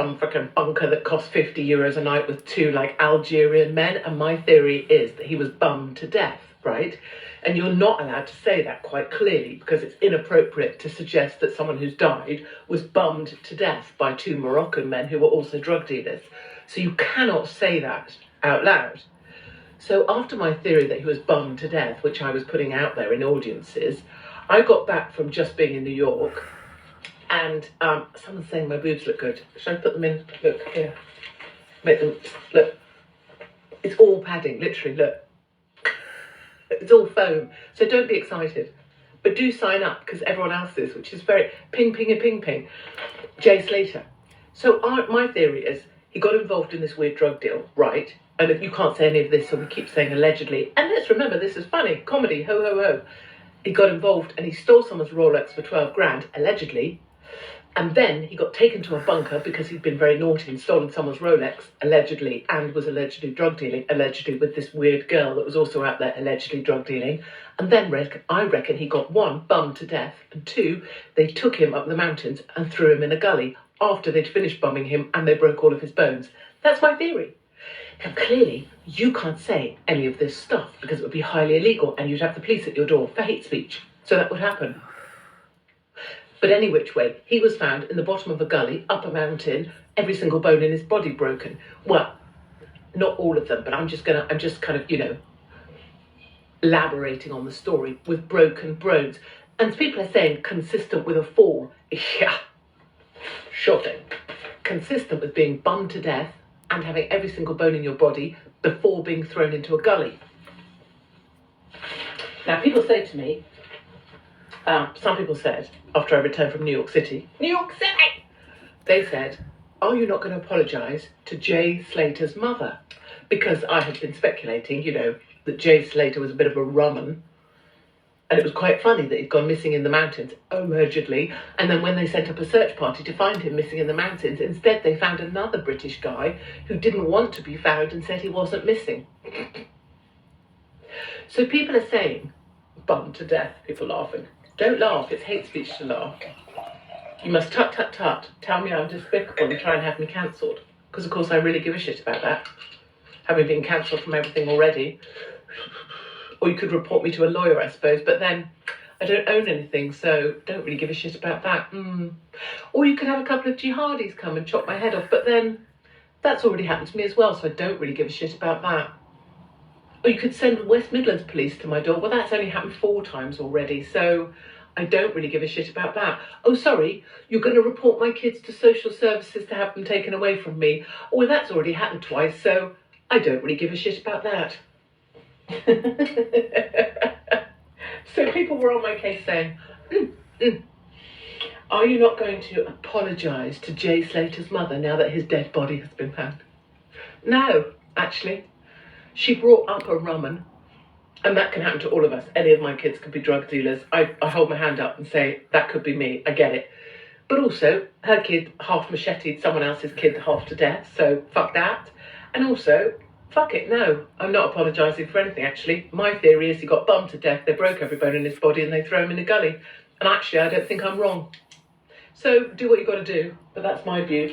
some fucking bunker that cost €50 a night with two like Algerian men. And my theory is that he was bummed to death, right? And you're not allowed to say that quite clearly because it's inappropriate to suggest that someone who's died was bummed to death by two Moroccan men who were also drug dealers. So you cannot say that out loud. So after my theory that he was bummed to death, which I was putting out there in audiences, I got back from just being in New York, and someone's saying my boobs look good. Should I put them in? Look, here. Make them, look. It's all padding, literally, look. It's all foam. So don't be excited. But do sign up, because everyone else is, which is very ping, ping, and ping, ping. Jay Slater. So my theory is he got involved in this weird drug deal, right? And you can't say any of this, so we keep saying allegedly. And let's remember, this is funny, comedy, ho, ho, ho. He got involved and he stole someone's Rolex for 12 grand, allegedly. And then he got taken to a bunker because he'd been very naughty and stolen someone's Rolex, allegedly, and was allegedly drug dealing, allegedly with this weird girl that was also out there allegedly drug dealing. And then I reckon he got one, bummed to death, and two, they took him up the mountains and threw him in a gully after they'd finished bumming him and they broke all of his bones. That's my theory. Now, clearly, you can't say any of this stuff because it would be highly illegal and you'd have the police at your door for hate speech. So that would happen. But any which way, he was found in the bottom of a gully, up a mountain, every single bone in his body broken. Well, not all of them, but I'm just kind of, elaborating on the story with broken bones. And people are saying consistent with a fall. Yeah, shocking. Consistent with being bummed to death and having every single bone in your body before being thrown into a gully. Now, people say to me, some people said, after I returned from New York City, they said, are you not going to apologise to Jay Slater's mother? Because I had been speculating, that Jay Slater was a bit of a rumman. And it was quite funny that he'd gone missing in the mountains, allegedly. And then when they sent up a search party to find him missing in the mountains, instead they found another British guy who didn't want to be found and said he wasn't missing. So people are saying, bummed to death, people laughing. Don't laugh, it's hate speech to laugh. You must tut, tut, tut, tell me I'm despicable and try and have me cancelled. Because of course I really give a shit about that. Having been cancelled from everything already. Or you could report me to a lawyer, I suppose, but then I don't own anything, so don't really give a shit about that. Or you could have a couple of jihadis come and chop my head off, but then that's already happened to me as well, so I don't really give a shit about that. Or you could send West Midlands police to my door. Well, that's only happened 4 times already, so I don't really give a shit about that. Oh, sorry, you're going to report my kids to social services to have them taken away from me. Oh, well, that's already happened twice, so I don't really give a shit about that. So people were on my case saying, are you not going to apologise to Jay Slater's mother now that his dead body has been found? No, actually. She brought up a rumman, and that can happen to all of us. Any of my kids could be drug dealers. I hold my hand up and say, that could be me, I get it. But also, her kid half macheted someone else's kid half to death, so fuck that. And also, fuck it, no, I'm not apologising for anything, actually. My theory is he got bummed to death, they broke every bone in his body and they throw him in a gully. And actually, I don't think I'm wrong. So do what you've got to do, but that's my view.